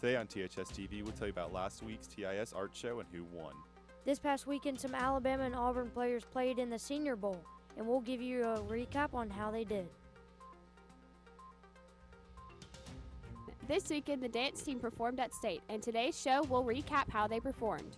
Today on THS TV, we'll tell you about last week's TIS art show and who won. This past weekend, some Alabama and Auburn players played in the Senior Bowl, and we'll give you a recap on how they did. This weekend, the dance team performed at State, and today's show will recap how they performed.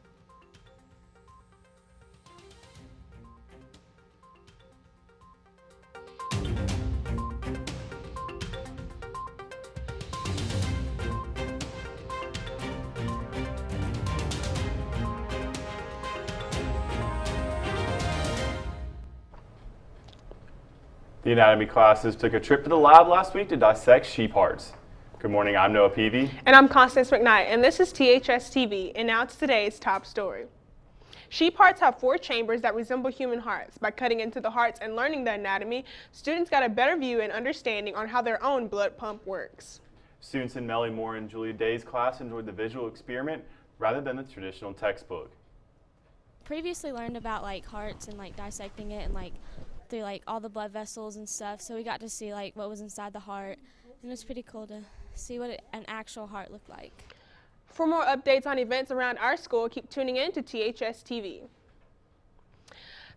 The anatomy classes took a trip to the lab last week to dissect sheep hearts. Good morning, I'm Noah Peavy. And I'm Constance McKnight, and this is THS TV, and now it's today's top story. Sheep hearts have 4 chambers that resemble human hearts. By cutting into the hearts and learning the anatomy, students got a better view and understanding on how their own blood pump works. Students in Melly Moore and Julia Day's class enjoyed the visual experiment rather than the traditional textbook. Previously learned about hearts and dissecting it and through all the blood vessels and stuff, so we got to see what was inside the heart, and it was pretty cool to see what an actual heart looked like. For more updates on events around our school, keep tuning in to THS TV.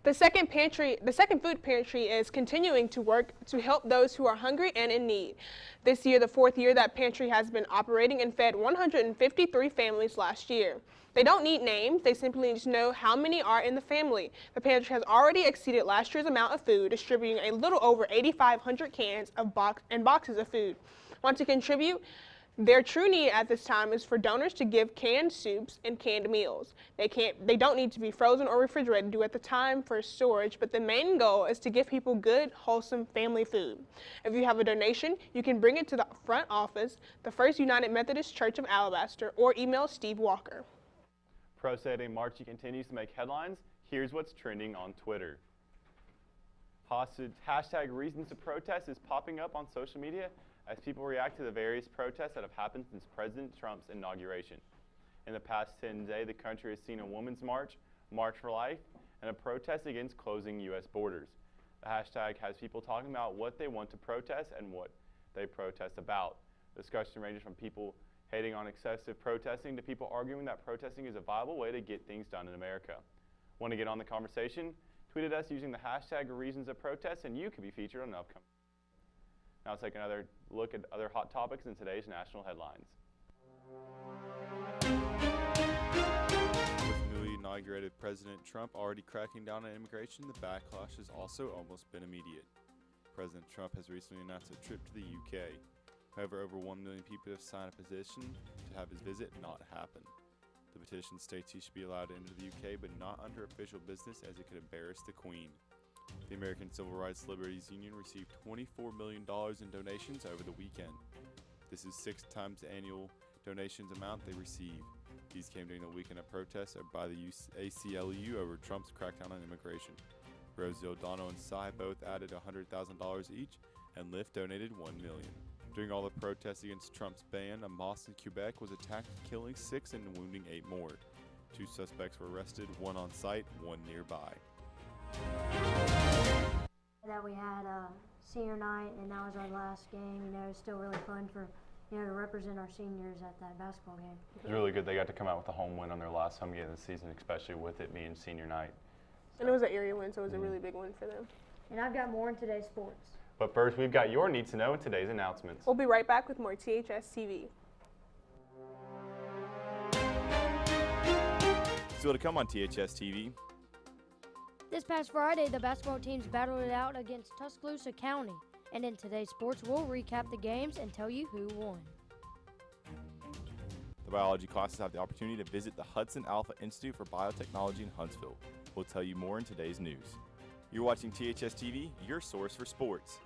The second food pantry is continuing to work to help those who are hungry and in need. This year, the 4th year that pantry has been operating, and fed 153 families last year. They don't need names, they simply need to know how many are in the family. The pantry has already exceeded last year's amount of food, distributing a little over 8,500 cans of boxes of food. Want to contribute? Their true need at this time is for donors to give canned soups and canned meals. They don't need to be frozen or refrigerated due at the time for storage, but the main goal is to give people good, wholesome family food. If you have a donation, you can bring it to the front office, the First United Methodist Church of Alabaster, or email Steve Walker. Pro Saturday March continues to make headlines. Here's what's trending on Twitter. Hashtag reasons to protest is popping up on social media as people react to the various protests that have happened since President Trump's inauguration. In the past 10 days, the country has seen a women's march, March for Life, and a protest against closing U.S. borders. The hashtag has people talking about what they want to protest and what they protest about. The discussion ranges from people hating on excessive protesting to people arguing that protesting is a viable way to get things done in America. Want to get on the conversation? Tweet at us using the hashtag reasons of protest, and you could be featured on an upcoming. Now let's take another look at other hot topics in today's national headlines. With newly inaugurated President Trump already cracking down on immigration, the backlash has also almost been immediate. President Trump has recently announced a trip to the UK. However, over 1 million people have signed a petition to have his visit not happen. The petition states he should be allowed to enter the UK, but not under official business, as it could embarrass the Queen. The American Civil Rights Liberties Union received $24 million in donations over the weekend. This is 6 times the annual donations amount they receive. These came during the weekend of protests by the ACLU over Trump's crackdown on immigration. Rosie O'Donnell and Cy both added $100,000 each, and Lyft donated $1 million. During all the protests against Trump's ban, a mosque in Quebec was attacked, killing 6 and wounding 8 more. 2 suspects were arrested, 1 on site, 1 nearby. That we had senior night, and that was our last game. It's still really fun for to represent our seniors at that basketball game. It was really good they got to come out with a home win on their last home game of the season, especially with it being senior night. And it was an area win, so it was a really big win for them. And I've got more in today's sports. But first, we've got your need to know in today's announcements. We'll be right back with more THS TV. Still to come on THS TV. This past Friday, the basketball teams battled it out against Tuscaloosa County. And in today's sports, we'll recap the games and tell you who won. The biology classes have the opportunity to visit the Hudson Alpha Institute for Biotechnology in Huntsville. We'll tell you more in today's news. You're watching THS TV, your source for sports.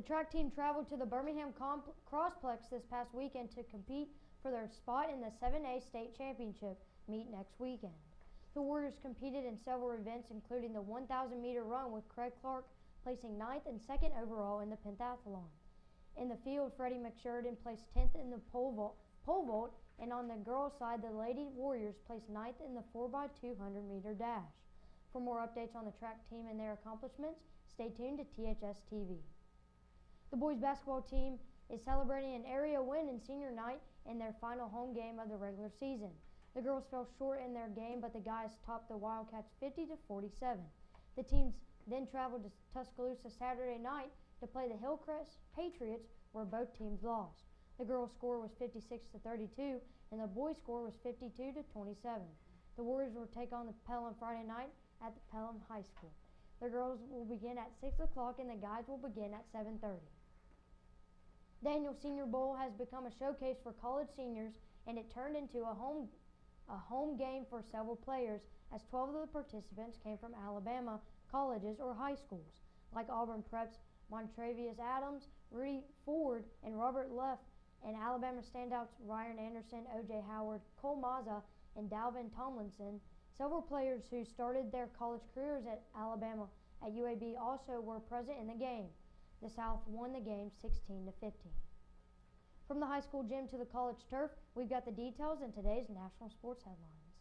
track team traveled to the Birmingham Crossplex this past weekend to compete for their spot in the 7A state championship meet next weekend. The Warriors competed in several events, including the 1,000-meter run with Craig Clark placing 9th and 2nd overall in the pentathlon. In the field, Freddie McSheridan placed 10th in the pole vault, and on the girls' side, the Lady Warriors placed 9th in the 4x200-meter dash. For more updates on the track team and their accomplishments, stay tuned to THS TV. The boys' basketball team is celebrating an area win in senior night in their final home game of the regular season. The girls fell short in their game, but the guys topped the Wildcats 50-47. The teams then traveled to Tuscaloosa Saturday night to play the Hillcrest Patriots, where both teams lost. The girls' score was 56-32, and the boys' score was 52-27. The Warriors will take on the Pelham Friday night at the Pelham High School. The girls will begin at 6 o'clock, and the guys will begin at 7:30. Daniel Senior Bowl has become a showcase for college seniors, and it turned into a home game for several players, as 12 of the participants came from Alabama colleges or high schools, like Auburn Prep's Montravius Adams, Rudy Ford, and Robert Leff, and Alabama standouts Ryan Anderson, O.J. Howard, Cole Mazza, and Dalvin Tomlinson. Several players who started their college careers at Alabama at UAB also were present in the game. The South won the game 16-15. From the high school gym to the college turf, we've got the details in today's national sports headlines.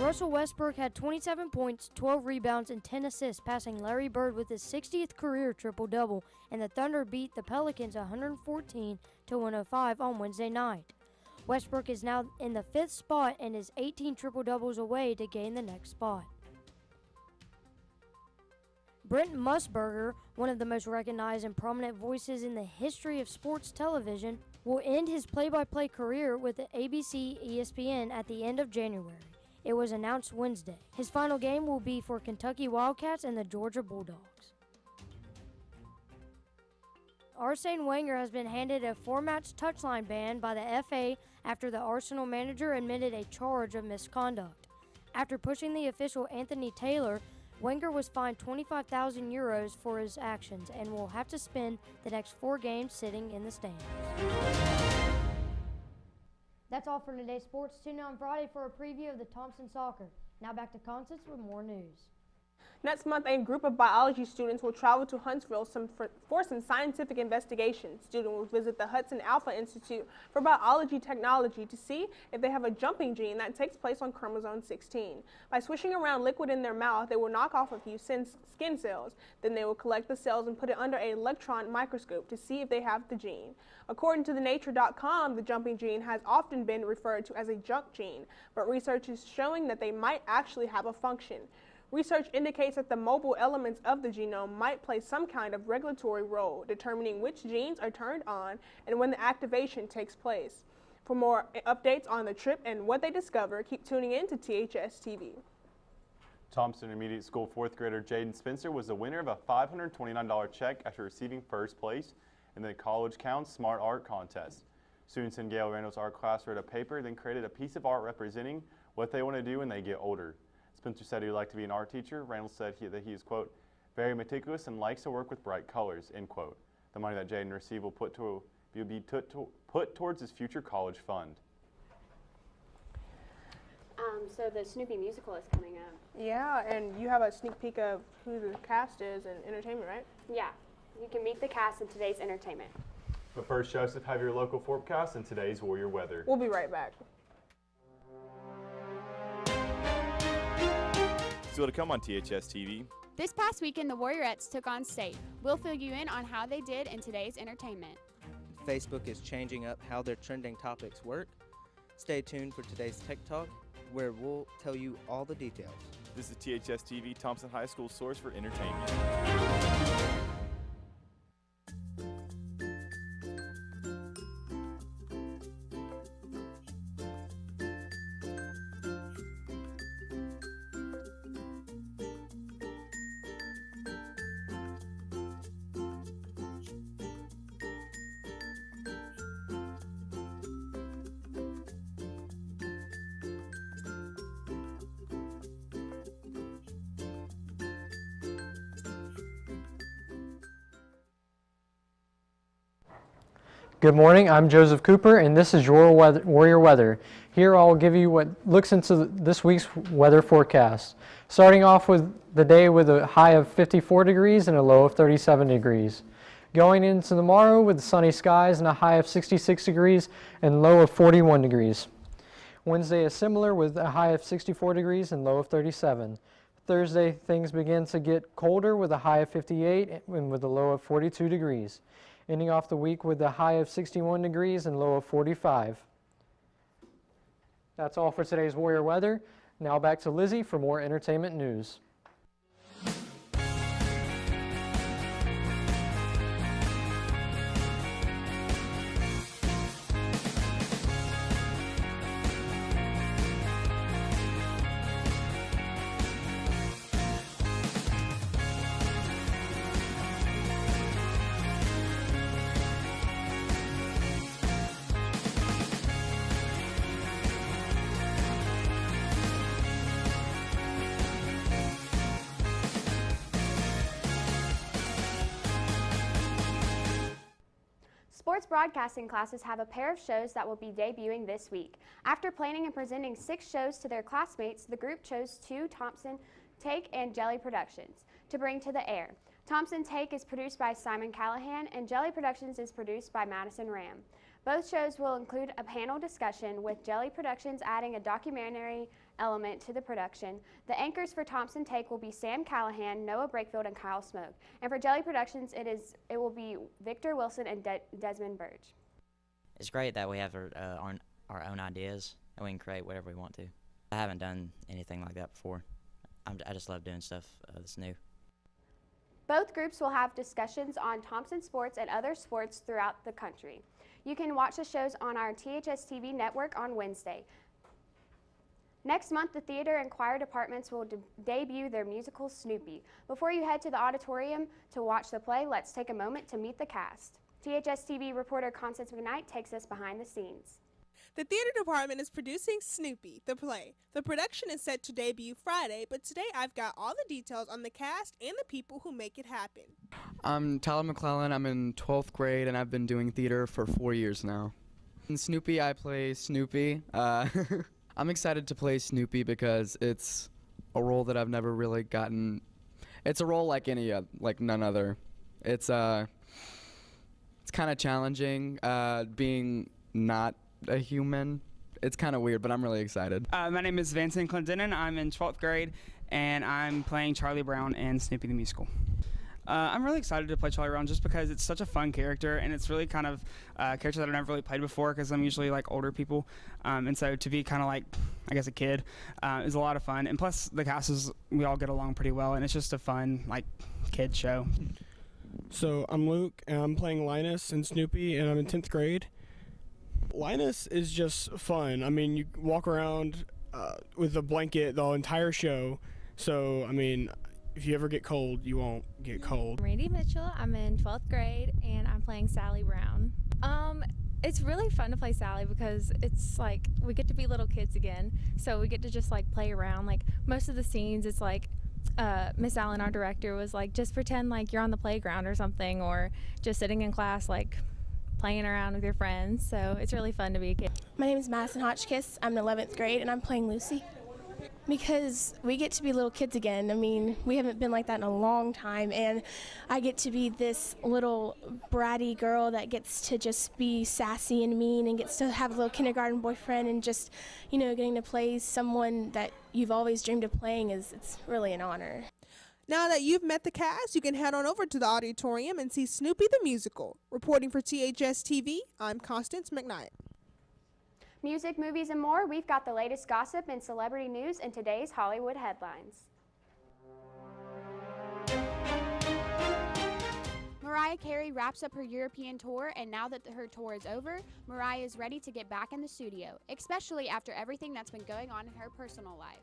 Russell Westbrook had 27 points, 12 rebounds, and 10 assists, passing Larry Bird with his 60th career triple-double, and the Thunder beat the Pelicans 114-105 on Wednesday night. Westbrook is now in the 5th spot and is 18 triple-doubles away to gain the next spot. Brent Musburger, one of the most recognized and prominent voices in the history of sports television, will end his play-by-play career with ABC ESPN at the end of January. It was announced Wednesday. His final game will be for Kentucky Wildcats and the Georgia Bulldogs. Arsene Wenger has been handed a 4-match touchline ban by the FA after the Arsenal manager admitted a charge of misconduct. After pushing the official Anthony Taylor, Wenger was fined €25,000 for his actions and will have to spend the next 4 games sitting in the stands. That's all for today's sports. Tune in on Friday for a preview of the Thompson Soccer. Now back to Constance with more news. Next month, a group of biology students will travel to Huntsville for some scientific investigations. Students will visit the Hudson Alpha Institute for Biology Technology to see if they have a jumping gene that takes place on chromosome 16. By swishing around liquid in their mouth, they will knock off a few skin cells. Then they will collect the cells and put it under an electron microscope to see if they have the gene. According to Nature.com, the jumping gene has often been referred to as a junk gene, but research is showing that they might actually have a function. Research indicates that the mobile elements of the genome might play some kind of regulatory role, determining which genes are turned on and when the activation takes place. For more updates on the trip and what they discover, keep tuning in to THS TV. Thompson Intermediate School 4th grader Jaden Spencer was the winner of a $529 check after receiving first place in the College Counts Smart Art Contest. Students in Gail Randall's art class wrote a paper, then created a piece of art representing what they want to do when they get older. Spencer said he would like to be an art teacher. Randall said that he is, quote, very meticulous and likes to work with bright colors, end quote. The money that Jaden received will be put towards his future college fund. So the Snoopy musical is coming up. Yeah, and you have a sneak peek of who the cast is in entertainment, right? Yeah, you can meet the cast in today's entertainment. But first, Joseph, have your local forecast and today's Warrior weather. We'll be right back. Still to come on THS TV. This past weekend, the Warriorettes took on State. We'll fill you in on how they did in today's entertainment. Facebook is changing up how their trending topics work. Stay tuned for today's Tech Talk, where we'll tell you all the details. This is THS TV, Thompson High School source for entertainment. Good morning, I'm Joseph Cooper, and this is your Warrior Weather. Here I'll give you what looks into this week's weather forecast. Starting off with the day with a high of 54 degrees and a low of 37 degrees. Going into tomorrow with sunny skies and a high of 66 degrees and low of 41 degrees. Wednesday is similar with a high of 64 degrees and low of 37. Thursday, things begin to get colder with a high of 58 and with a low of 42 degrees. Ending off the week with a high of 61 degrees and low of 45. That's all for today's Warrior Weather. Now back to Lizzie for more entertainment news. Sports broadcasting classes have a pair of shows that will be debuting this week. After planning and presenting 6 shows to their classmates, the group chose 2 Thompson Take and Jelly Productions to bring to the air. Thompson Take is produced by Simon Callahan and Jelly Productions is produced by Madison Ram. Both shows will include a panel discussion with Jelly Productions adding a documentary element to the production. The anchors for Thompson Take will be Sam Callahan, Noah Brakefield, and Kyle Smoke. And for Jelly Productions, it will be Victor Wilson and Desmond Burge. It's great that we have our own ideas and we can create whatever we want to. I haven't done anything like that before. I just love doing stuff that's new. Both groups will have discussions on Thompson sports and other sports throughout the country. You can watch the shows on our THS TV network on Wednesday. Next month, the theater and choir departments will debut their musical Snoopy. Before you head to the auditorium to watch the play, let's take a moment to meet the cast. THS TV reporter Constance McKnight takes us behind the scenes. The theater department is producing Snoopy, the play. The production is set to debut Friday, but today I've got all the details on the cast and the people who make it happen. I'm Tyler McClellan. I'm in 12th grade, and I've been doing theater for 4 years now. In Snoopy, I play Snoopy. I'm excited to play Snoopy because it's a role that I've never really gotten. It's a role like none other. It's kind of challenging being not a human. It's kind of weird, but I'm really excited. My name is Vincent Clendenin. I'm in 12th grade, and I'm playing Charlie Brown in Snoopy the Musical. I'm really excited to play Charlie Brown just because it's such a fun character, and it's really kind of a character that I've never really played before because I'm usually like older people. And so to be kind of like, I guess, a kid is a lot of fun. And plus the cast we all get along pretty well, and it's just a fun like kid show. So I'm Luke, and I'm playing Linus in Snoopy, and I'm in 10th grade. Linus is just fun. I mean, you walk around with a blanket the entire show. So, I mean, if you ever get cold, you won't get cold. I'm Randy Mitchell. I'm in 12th grade, and I'm playing Sally Brown. It's really fun to play Sally because it's like we get to be little kids again. So we get to just like play around. Like most of the scenes, it's like Miss Allen, our director, was like, just pretend like you're on the playground or something, or just sitting in class like playing around with your friends. So it's really fun to be a kid. My name is Madison Hotchkiss. I'm in 11th grade, and I'm playing Lucy. Because we get to be little kids again. I mean, we haven't been like that in a long time, and I get to be this little bratty girl that gets to just be sassy and mean and gets to have a little kindergarten boyfriend, and just, you know, getting to play someone that you've always dreamed of playing it's really an honor. Now that you've met the cast, you can head on over to the auditorium and see Snoopy the Musical. Reporting for THS TV, I'm Constance McKnight. Music, movies, and more, we've got the latest gossip and celebrity news in today's Hollywood headlines. Mariah Carey wraps up her European tour, and now that her tour is over, Mariah is ready to get back in the studio, especially after everything that's been going on in her personal life.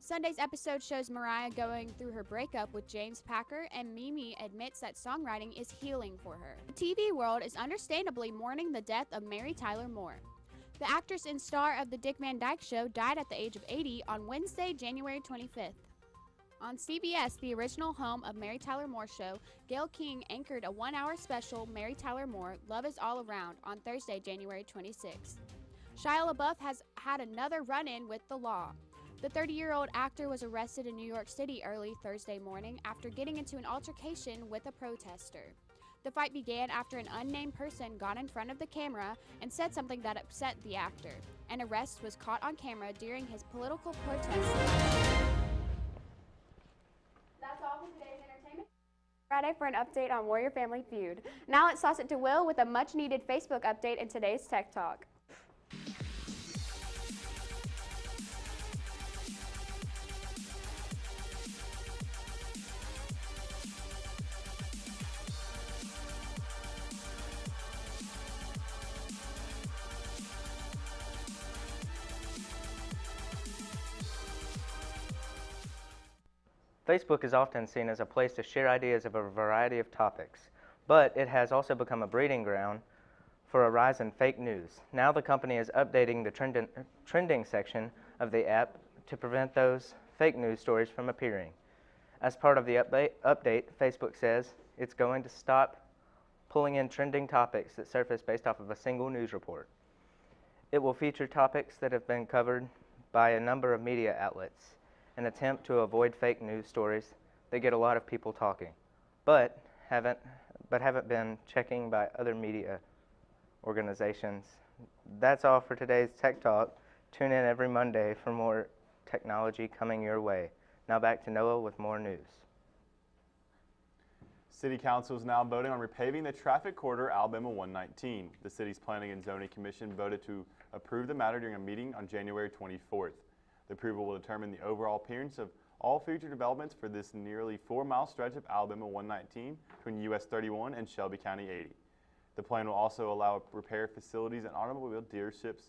Sunday's episode shows Mariah going through her breakup with James Packer, and Mimi admits that songwriting is healing for her. The TV world is understandably mourning the death of Mary Tyler Moore. The actress and star of The Dick Van Dyke Show died at the age of 80 on Wednesday, January 25th. On CBS, the original home of Mary Tyler Moore Show, Gayle King anchored a 1-hour special, Mary Tyler Moore, Love is All Around, on Thursday, January 26th. Shia LaBeouf has had another run-in with the law. The 30-year-old actor was arrested in New York City early Thursday morning after getting into an altercation with a protester. The fight began after an unnamed person got in front of the camera and said something that upset the actor. An arrest was caught on camera during his political protest. That's all for today's entertainment. Friday for an update on Warrior Family Feud. Now let's toss it to Will with a much-needed Facebook update in today's Tech Talk. Facebook is often seen as a place to share ideas of a variety of topics, but it has also become a breeding ground for a rise in fake news. Now the company is updating the trending section of the app to prevent those fake news stories from appearing. As part of the update, Facebook says it's going to stop pulling in trending topics that surface based off of a single news report. It will feature topics that have been covered by a number of media outlets, an attempt to avoid fake news stories that get a lot of people talking, but haven't been checking by other media organizations. That's all for today's Tech Talk. Tune in every Monday for more technology coming your way. Now back to Noah with more news. City Council is now voting on repaving the traffic corridor Alabama 119. The city's Planning and Zoning Commission voted to approve the matter during a meeting on January 24th. The approval will determine the overall appearance of all future developments for this nearly 4-mile stretch of Alabama 119 between US 31 and Shelby County 80. The plan will also allow repair facilities and automobile dealerships.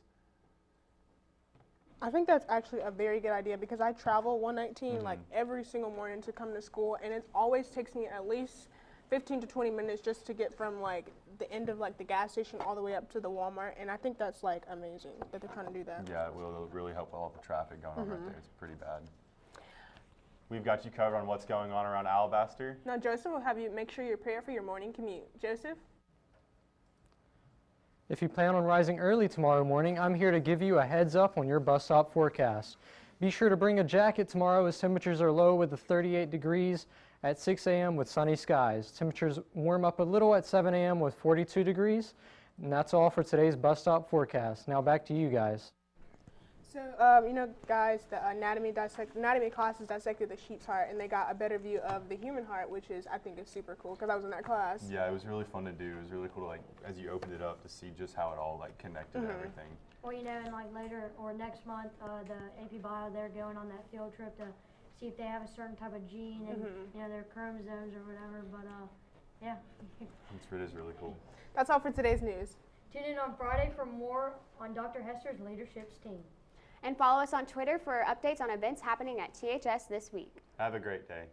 I think that's actually a very good idea because I travel 119 like every single morning to come to school, and it always takes me at least 15 to 20 minutes just to get from like the end of like the gas station all the way up to the Walmart, and I think that's like amazing that they're trying to do that. Yeah, it will. It'll really help with all the traffic going on right there. It's pretty bad. We've got you covered on what's going on around Alabaster. Now Joseph will have you make sure you're prepared for your morning commute. Joseph? If you plan on rising early tomorrow morning, I'm here to give you a heads up on your bus stop forecast. Be sure to bring a jacket tomorrow as temperatures are low with a 38 degrees at 6 a.m. with sunny skies. Temperatures warm up a little at 7 a.m. with 42 degrees. And that's all for today's bus stop forecast. Now back to you guys. So, you know, guys, the anatomy classes dissected the sheep's heart, and they got a better view of the human heart, which is, I think, is super cool because I was in that class. Yeah, it was really fun to do. It was really cool to, like, as you opened it up, to see just how it all, like, connected and everything. Well, you know, and like later or next month, the AP Bio, they're going on that field trip to see if they have a certain type of gene and, you know, their chromosomes or whatever. But, yeah. It is really cool. That's all for today's news. Tune in on Friday for more on Dr. Hester's Leadership's team. And follow us on Twitter for updates on events happening at THS this week. Have a great day.